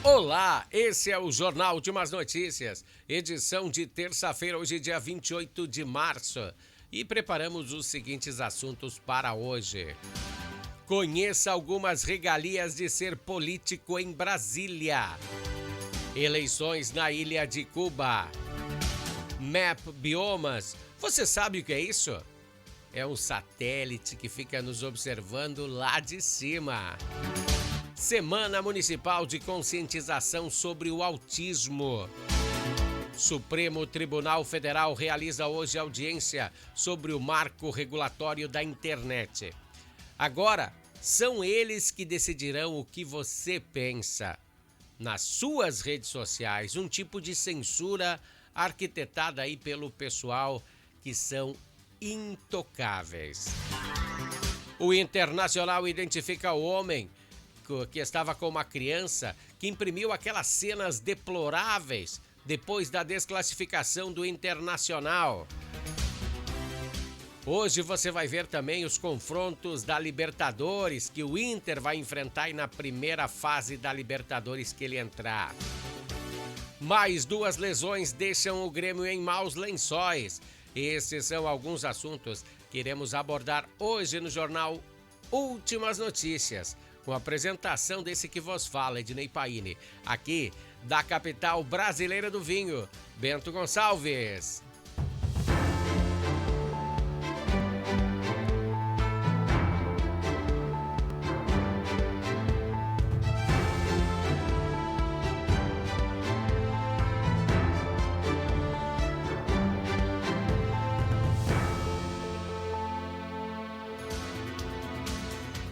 Olá, esse é o Jornal Últimas Notícias, edição de terça-feira, hoje dia 28 de março. E preparamos os seguintes assuntos para hoje. Conheça algumas regalias de ser político em Brasília. Eleições na Ilha de Cuba. Map Biomas. Você sabe o que é isso? É um satélite que fica nos observando lá de cima. Semana Municipal de Conscientização sobre o Autismo. Supremo Tribunal Federal realiza hoje audiência sobre o marco regulatório da internet. Agora, são eles que decidirão o que você pensa. Nas suas redes sociais, um tipo de censura arquitetada aí pelo pessoal que são intocáveis. O Internacional identifica o homem que estava com uma criança que imprimiu aquelas cenas deploráveis depois da desclassificação do Internacional. Hoje você vai ver também os confrontos da Libertadores que o Inter vai enfrentar aí na primeira fase da Libertadores que ele entrar. Mais 2 lesões deixam o Grêmio em maus lençóis. Esses são alguns assuntos que iremos abordar hoje no Jornal Últimas Notícias, com a apresentação desse que vos fala, Ednei Paine, aqui da capital brasileira do vinho, Bento Gonçalves.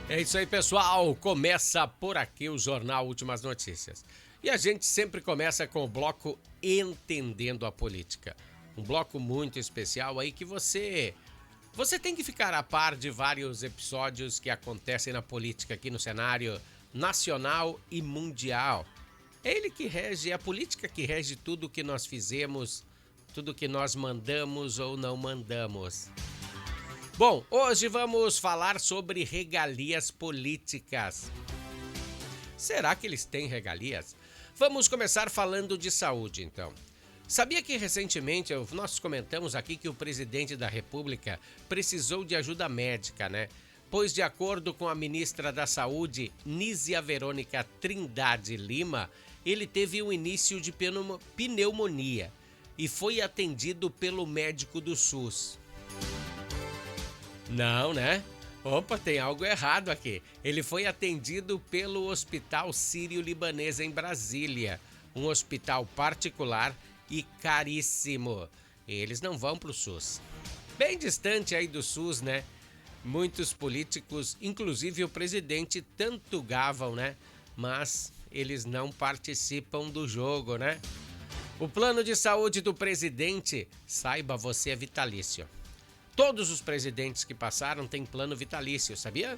É isso aí, pessoal. Começa por aqui o Jornal Últimas Notícias. E a gente sempre começa com o bloco Entendendo a Política. Um bloco muito especial aí que você tem que ficar a par de vários episódios que acontecem na política aqui no cenário nacional e mundial. É ele que rege, é a política que rege tudo que nós fizemos, tudo que nós mandamos ou não mandamos. Bom, hoje vamos falar sobre regalias políticas. Será que eles têm regalias? Vamos começar falando de saúde, então. Sabia que recentemente nós comentamos aqui que o presidente da República precisou de ajuda médica, né? Pois, de acordo com a ministra da Saúde, Nízia Verônica Trindade Lima, ele teve um início de pneumonia e foi atendido pelo médico do SUS. Não, né? Opa, tem algo errado aqui. Ele foi atendido pelo Hospital Sírio-Libanês em Brasília, um hospital particular e caríssimo. Eles não vão pro SUS. Bem distante aí do SUS, né? Muitos políticos, inclusive o presidente, tanto gavam, né? Mas eles não participam do jogo, né? O plano de saúde do presidente, saiba você, é vitalício. Todos os presidentes que passaram têm plano vitalício, sabia?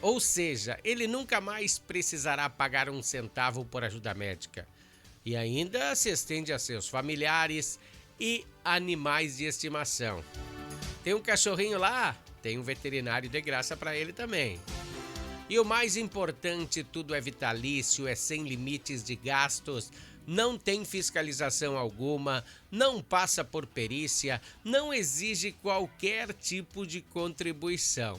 Ou seja, ele nunca mais precisará pagar um centavo por ajuda médica. E ainda se estende a seus familiares e animais de estimação. Tem um cachorrinho lá? Tem um veterinário de graça para ele também. E o mais importante, tudo é vitalício, é sem limites de gastos, não tem fiscalização alguma, não passa por perícia, não exige qualquer tipo de contribuição.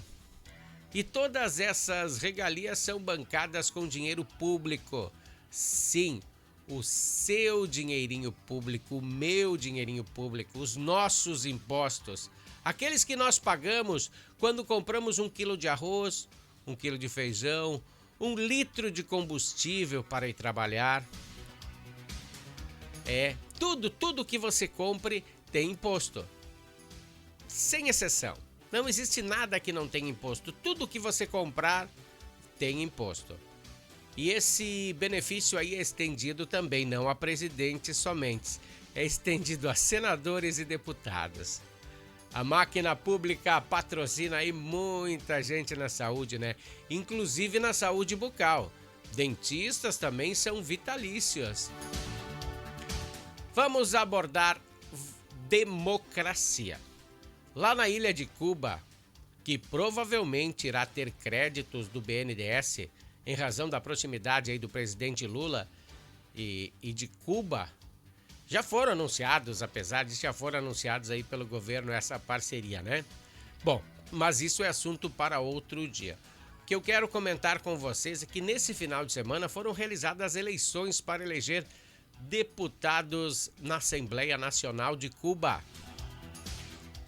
E todas essas regalias são bancadas com dinheiro público. Sim, o seu dinheirinho público, o meu dinheirinho público, os nossos impostos, aqueles que nós pagamos quando compramos 1 quilo de arroz, 1 quilo de feijão, 1 litro de combustível para ir trabalhar. Tudo que você compre tem imposto. Sem exceção. Não existe nada que não tenha imposto. Tudo que você comprar tem imposto. E esse benefício aí é estendido também, não a presidentes somente. É estendido a senadores e deputados. A máquina pública patrocina aí muita gente na saúde, né? Inclusive na saúde bucal. Dentistas também são vitalícios. Vamos abordar democracia. Lá na Ilha de Cuba, que provavelmente irá ter créditos do BNDES, em razão da proximidade aí do presidente Lula e de Cuba, já foram anunciados, apesar de já foram anunciados aí pelo governo essa parceria, né? Bom, mas isso é assunto para outro dia. O que eu quero comentar com vocês é que nesse final de semana foram realizadas as eleições para eleger deputados na Assembleia Nacional de Cuba.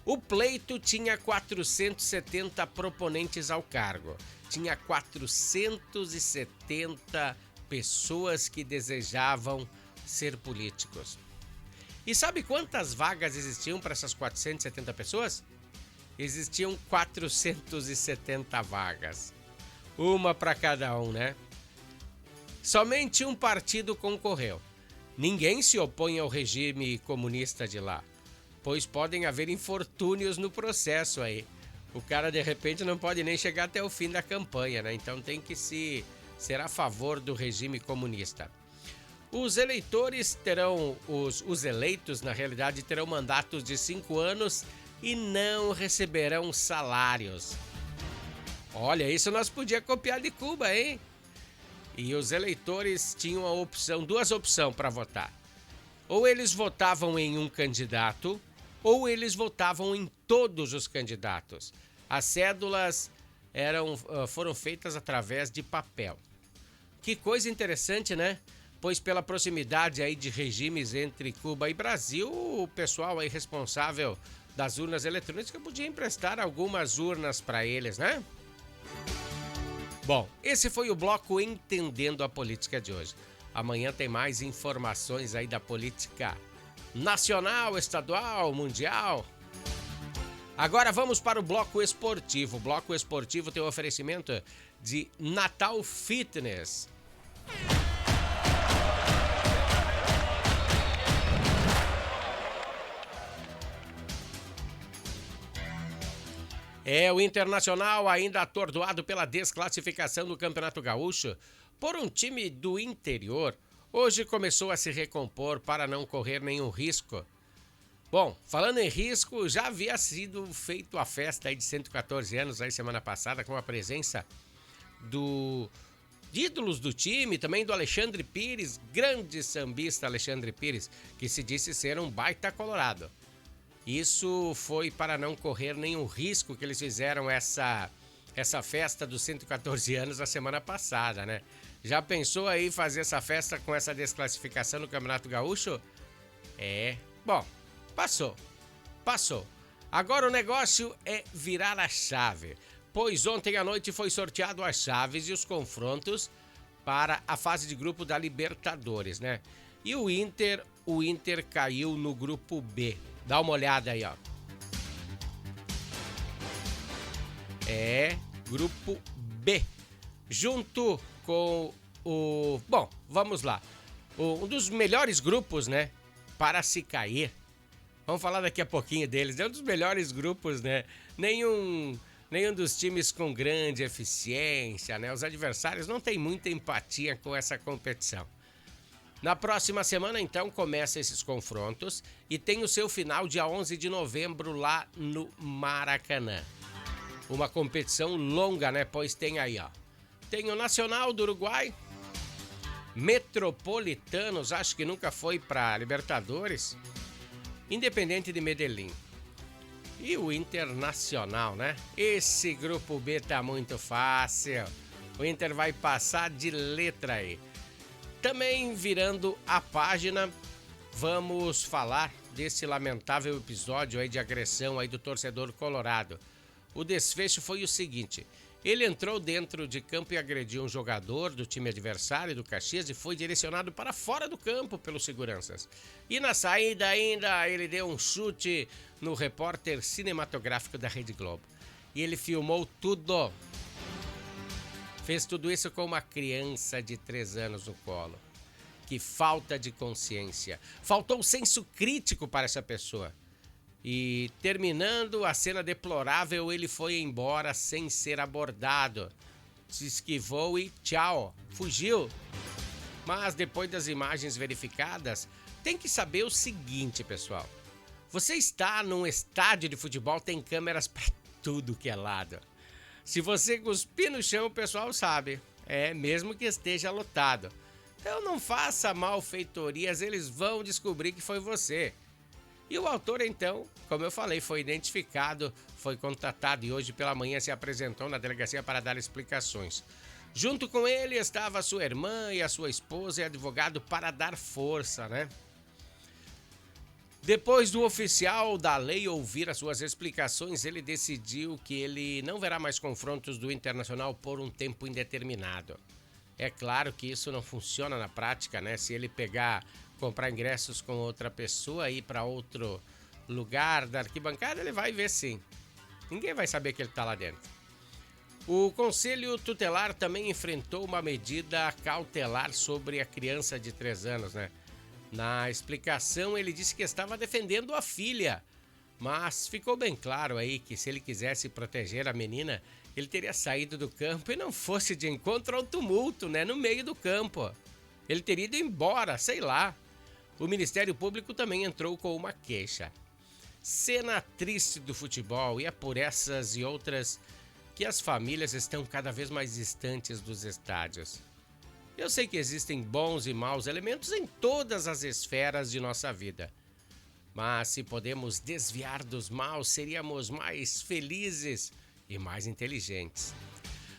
O pleito tinha 470 proponentes ao cargo. Tinha 470 pessoas que desejavam ser políticos. E sabe quantas vagas existiam para essas 470 pessoas? Existiam 470 vagas. Uma para cada um, né? Somente um partido concorreu. Ninguém se opõe ao regime comunista de lá, pois podem haver infortúnios no processo aí. O cara, de repente, não pode nem chegar até o fim da campanha, né? Então tem que ser a favor do regime comunista. Os eleitores terão, os eleitos, na realidade, terão mandatos de 5 anos e não receberão salários. Olha, isso nós podíamos copiar de Cuba, hein? E os eleitores tinham duas opções para votar. Ou eles votavam em um candidato, ou eles votavam em todos os candidatos. As cédulas foram feitas através de papel. Que coisa interessante, né? Pois pela proximidade aí de regimes entre Cuba e Brasil, o pessoal aí responsável das urnas eletrônicas podia emprestar algumas urnas para eles, né? Bom, esse foi o bloco Entendendo a Política de hoje. Amanhã tem mais informações aí da política nacional, estadual, mundial. Agora vamos para o bloco esportivo. O bloco esportivo tem o oferecimento de Natal Fitness. O Internacional, ainda atordoado pela desclassificação do Campeonato Gaúcho por um time do interior, hoje começou a se recompor para não correr nenhum risco. Bom, falando em risco, já havia sido feito a festa aí de 114 anos aí semana passada com a presença de ídolos do time, também do Alexandre Pires, grande sambista Alexandre Pires, que se disse ser um baita colorado. Isso foi para não correr nenhum risco que eles fizeram essa festa dos 114 anos na semana passada, né? Já pensou aí fazer essa festa com essa desclassificação no Campeonato Gaúcho? Bom, passou. Agora o negócio é virar a chave, pois ontem à noite foi sorteado as chaves e os confrontos para a fase de grupo da Libertadores, né? E o Inter caiu no grupo B. Dá uma olhada aí, ó. Grupo B. Junto com o... Bom, vamos lá. Um dos melhores grupos, né? Para se cair. Vamos falar daqui a pouquinho deles. É um dos melhores grupos, né? Nenhum dos times com grande eficiência, né? Os adversários não têm muita empatia com essa competição. Na próxima semana, então, começam esses confrontos e tem o seu final dia 11 de novembro lá no Maracanã. Uma competição longa, né? Pois tem aí, ó. Tem o Nacional do Uruguai, Metropolitanos, acho que nunca foi para Libertadores, Independente de Medellín e o Internacional, né? Esse grupo B tá muito fácil. O Inter vai passar de letra aí. Também virando a página, vamos falar desse lamentável episódio aí de agressão aí do torcedor colorado. O desfecho foi o seguinte: ele entrou dentro de campo e agrediu um jogador do time adversário do Caxias e foi direcionado para fora do campo pelos seguranças. E na saída ainda ele deu um chute no repórter cinematográfico da Rede Globo. E ele filmou tudo. Fez tudo isso com uma criança de 3 anos no colo. Que falta de consciência. Faltou senso crítico para essa pessoa. E terminando a cena deplorável, ele foi embora sem ser abordado. Se esquivou e tchau, fugiu. Mas depois das imagens verificadas, tem que saber o seguinte, pessoal. Você está num estádio de futebol, tem câmeras para tudo que é lado. Se você cuspir no chão, o pessoal sabe. mesmo que esteja lotado. Então não faça malfeitorias, eles vão descobrir que foi você. E o autor, então, como eu falei, foi identificado, foi contatado e hoje pela manhã se apresentou na delegacia para dar explicações. Junto com ele estava a sua irmã e a sua esposa e advogado para dar força, né? Depois do oficial da lei ouvir as suas explicações, ele decidiu que ele não verá mais confrontos do Internacional por um tempo indeterminado. É claro que isso não funciona na prática, né? Se ele comprar ingressos com outra pessoa e ir para outro lugar da arquibancada, ele vai ver sim. Ninguém vai saber que ele está lá dentro. O Conselho Tutelar também enfrentou uma medida cautelar sobre a criança de 3 anos, né? Na explicação, ele disse que estava defendendo a filha, mas ficou bem claro aí que se ele quisesse proteger a menina, ele teria saído do campo e não fosse de encontro ao tumulto, né? No meio do campo. Ele teria ido embora, sei lá. O Ministério Público também entrou com uma queixa. Cena triste do futebol, e é por essas e outras que as famílias estão cada vez mais distantes dos estádios. Eu sei que existem bons e maus elementos em todas as esferas de nossa vida. Mas se podemos desviar dos maus, seríamos mais felizes e mais inteligentes.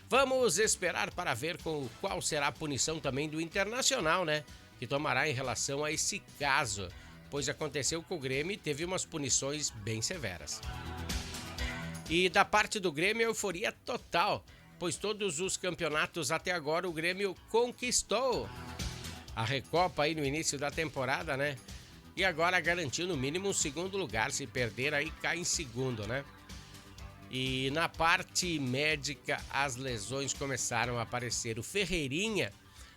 Vamos esperar para ver qual será a punição também do Internacional, né? Que tomará em relação a esse caso, pois aconteceu com o Grêmio e teve umas punições bem severas. E da parte do Grêmio, euforia total, pois todos os campeonatos até agora o Grêmio conquistou. A Recopa aí no início da temporada, né? E agora garantiu no mínimo um segundo lugar, se perder aí cai em segundo, né? E na parte médica as lesões começaram a aparecer. O Ferreirinha,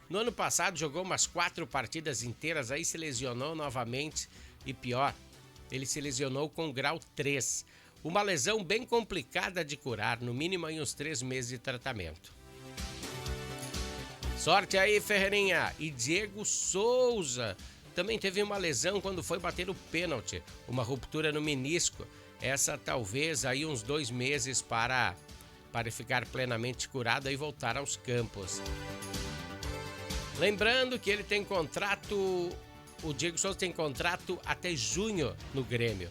no ano passado, jogou umas 4 partidas inteiras, aí se lesionou novamente e pior, ele se lesionou com grau 3. Uma lesão bem complicada de curar, no mínimo em uns 3 meses de tratamento. Sorte aí, Ferreirinha! E Diego Souza também teve uma lesão quando foi bater o pênalti, uma ruptura no menisco. Essa talvez aí uns 2 meses para ficar plenamente curado e voltar aos campos. Lembrando que ele tem o Diego Souza tem contrato até junho no Grêmio.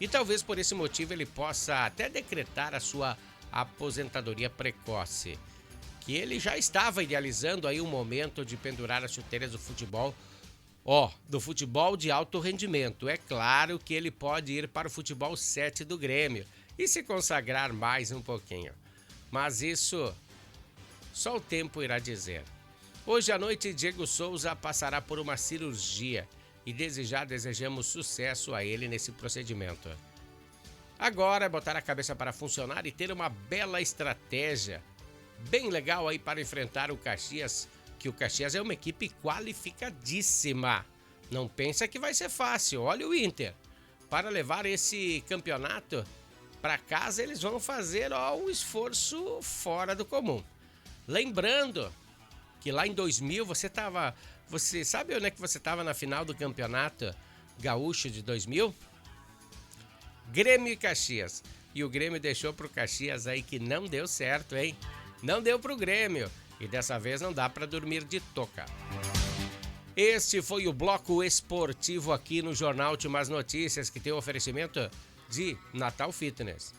E talvez por esse motivo ele possa até decretar a sua aposentadoria precoce. Que ele já estava idealizando aí um momento de pendurar as chuteiras do futebol. Do futebol de alto rendimento. É claro que ele pode ir para o futebol 7 do Grêmio e se consagrar mais um pouquinho. Mas isso só o tempo irá dizer. Hoje à noite, Diego Souza passará por uma cirurgia e desde já desejamos sucesso a ele nesse procedimento. Agora é botar a cabeça para funcionar e ter uma bela estratégia, bem legal aí para enfrentar o Caxias, que o Caxias é uma equipe qualificadíssima. Não pensa que vai ser fácil, olha o Inter. Para levar esse campeonato para casa, eles vão fazer um esforço fora do comum. Lembrando que lá em 2000 você sabe onde é que você estava na final do campeonato gaúcho de 2000? Grêmio e Caxias. E o Grêmio deixou pro Caxias aí que não deu certo, hein? Não deu pro Grêmio. E dessa vez não dá para dormir de toca. Este foi o bloco esportivo aqui no Jornal Últimas Notícias, que tem o oferecimento de Natal Fitness.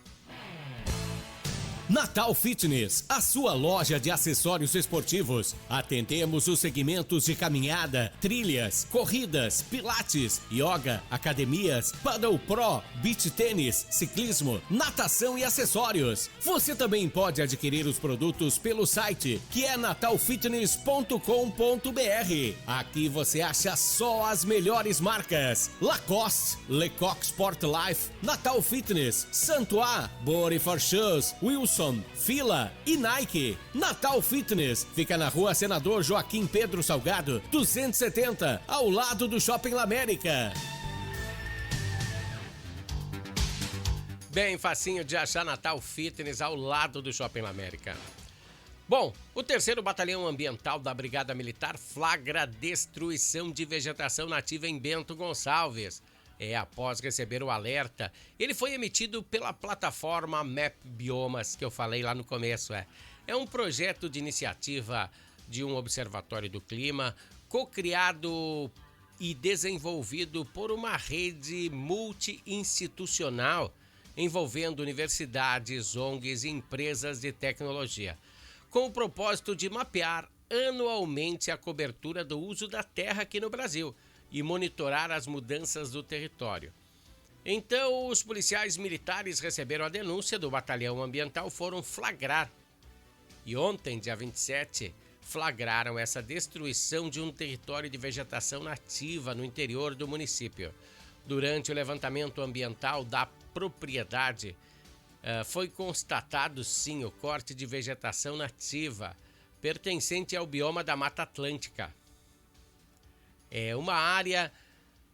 Natal Fitness, a sua loja de acessórios esportivos. Atendemos os segmentos de caminhada, trilhas, corridas, pilates, yoga, academias, paddle pro, beach tênis, ciclismo, natação e acessórios. Você também pode adquirir os produtos pelo site, que é natalfitness.com.br. Aqui você acha só as melhores marcas: Lacoste, Lecoq Sport Life, Natal Fitness, Santois, Body for Shoes, Wilson, Fila e Nike. Natal Fitness fica na rua Senador Joaquim Pedro Salgado, 270, ao lado do Shopping La América. Bem facinho de achar Natal Fitness ao lado do Shopping La América. Bom, o 3º Batalhão Ambiental da Brigada Militar flagra destruição de vegetação nativa em Bento Gonçalves. Após receber o alerta, ele foi emitido pela plataforma Map Biomas, que eu falei lá no começo. É um projeto de iniciativa de um observatório do clima, co-criado e desenvolvido por uma rede multi-institucional envolvendo universidades, ONGs e empresas de tecnologia, com o propósito de mapear anualmente a cobertura do uso da terra aqui no Brasil e monitorar as mudanças do território. Então, os policiais militares receberam a denúncia do Batalhão Ambiental, foram flagrar. E ontem, dia 27, flagraram essa destruição de um território de vegetação nativa no interior do município. Durante o levantamento ambiental da propriedade, foi constatado sim o corte de vegetação nativa pertencente ao bioma da Mata Atlântica. É uma área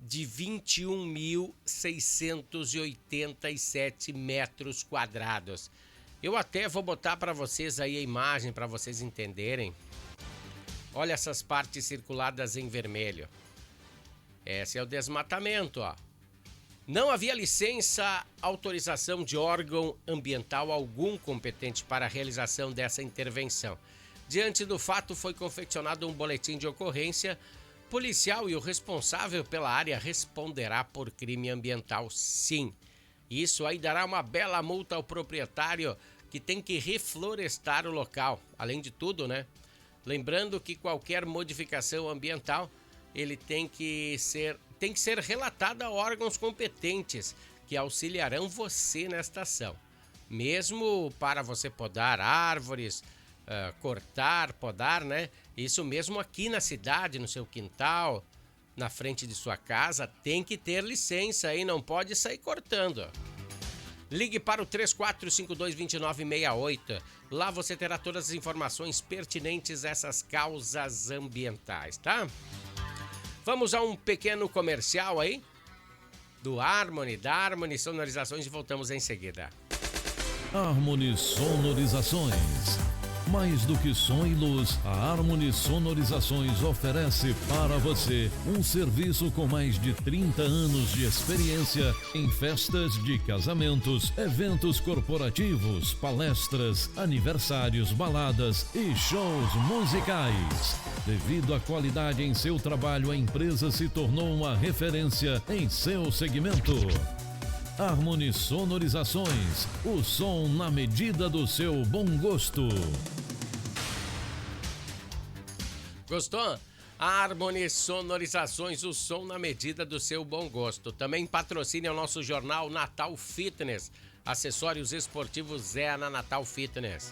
de 21.687 metros quadrados. Eu até vou botar para vocês aí a imagem para vocês entenderem. Olha essas partes circuladas em vermelho. Esse é o desmatamento, ó. Não havia licença, autorização de órgão ambiental algum competente para a realização dessa intervenção. Diante do fato, foi confeccionado um boletim de ocorrência policial e o responsável pela área responderá por crime ambiental, sim. Isso aí dará uma bela multa ao proprietário que tem que reflorestar o local. Além de tudo, né? Lembrando que qualquer modificação ambiental, ele tem que ser relatada a órgãos competentes que auxiliarão você nesta ação. Mesmo para você podar árvores, podar, né? Isso mesmo aqui na cidade, no seu quintal, na frente de sua casa, tem que ter licença e não pode sair cortando. Ligue para o 3452-2968. Lá você terá todas as informações pertinentes a essas causas ambientais, tá? Vamos a um pequeno comercial aí do Harmony, da Harmony Sonorizações, e voltamos em seguida. Harmony Sonorizações. Mais do que som e luz, a Harmony Sonorizações oferece para você um serviço com mais de 30 anos de experiência em festas de casamentos, eventos corporativos, palestras, aniversários, baladas e shows musicais. Devido à qualidade em seu trabalho, a empresa se tornou uma referência em seu segmento. Harmony Sonorizações, o som na medida do seu bom gosto. Gostou? Harmony Sonorizações, o som na medida do seu bom gosto. Também patrocina o nosso jornal Natal Fitness. Acessórios esportivos é na Natal Fitness.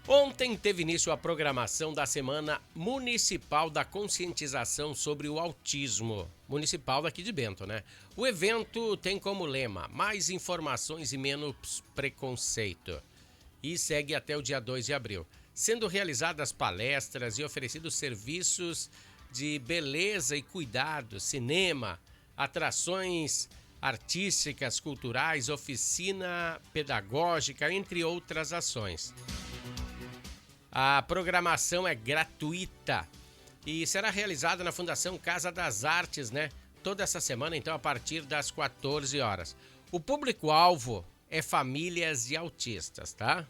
Ontem teve início a programação da Semana Municipal da Conscientização sobre o Autismo. Municipal daqui de Bento, né? O evento tem como lema mais informações e menos preconceito. E segue até o dia 2 de abril. Sendo realizadas palestras e oferecidos serviços de beleza e cuidado, cinema, atrações artísticas, culturais, oficina pedagógica, entre outras ações. A programação é gratuita e será realizada na Fundação Casa das Artes, né? Toda essa semana, então, a partir das 14 horas. O público-alvo é famílias de autistas, tá?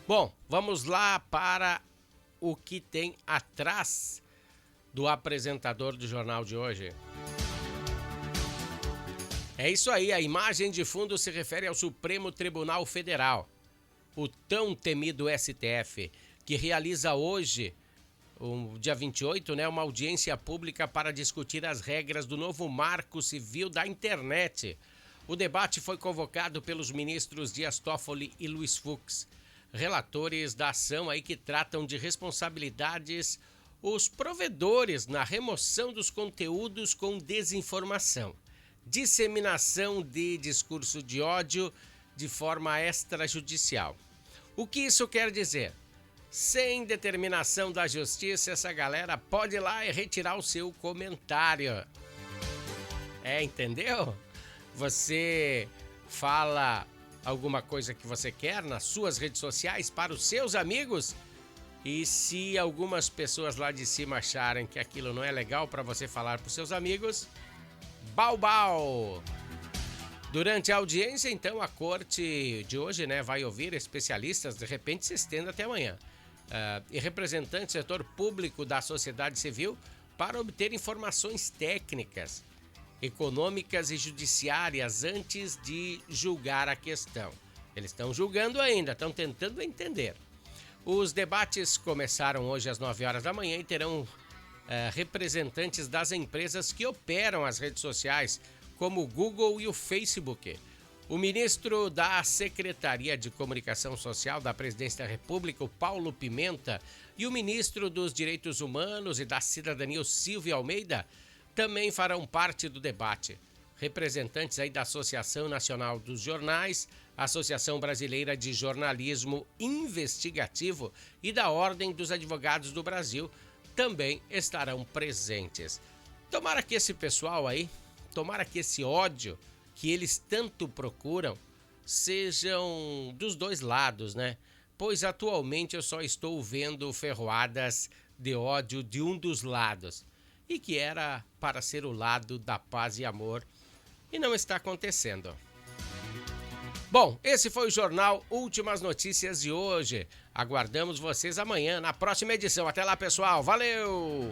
Bom, vamos lá para o que tem atrás do apresentador do jornal de hoje. É isso aí, a imagem de fundo se refere ao Supremo Tribunal Federal, o tão temido STF, que realiza hoje, dia 28, né, uma audiência pública para discutir as regras do novo Marco Civil da Internet. O debate foi convocado pelos ministros Dias Toffoli e Luiz Fux, relatores da ação aí que tratam de responsabilidades os provedores na remoção dos conteúdos com desinformação, disseminação de discurso de ódio de forma extrajudicial. O que isso quer dizer? Sem determinação da justiça, essa galera pode ir lá e retirar o seu comentário. Entendeu? Você fala alguma coisa que você quer nas suas redes sociais para os seus amigos, e se algumas pessoas lá de cima acharem que aquilo não é legal para você falar para os seus amigos, bau bau! Durante a audiência, então, a corte de hoje, né, vai ouvir especialistas, de repente se estende até amanhã, e representantes do setor público da sociedade civil para obter informações técnicas, econômicas e judiciárias antes de julgar a questão. Eles estão julgando ainda, estão tentando entender. Os debates começaram hoje às 9 horas da manhã e terão representantes das empresas que operam as redes sociais, como o Google e o Facebook. O ministro da Secretaria de Comunicação Social da Presidência da República, o Paulo Pimenta, e o ministro dos Direitos Humanos e da Cidadania, o Silvio Almeida, também farão parte do debate. Representantes aí da Associação Nacional dos Jornais, Associação Brasileira de Jornalismo Investigativo e da Ordem dos Advogados do Brasil também estarão presentes. Tomara que esse pessoal aí, tomara que esse ódio que eles tanto procuram sejam dos dois lados, né? Pois atualmente eu só estou vendo ferroadas de ódio de um dos lados, e que era para ser o lado da paz e amor, e não está acontecendo. Bom, esse foi o Jornal Últimas Notícias de hoje. Aguardamos vocês amanhã na próxima edição. Até lá, pessoal. Valeu!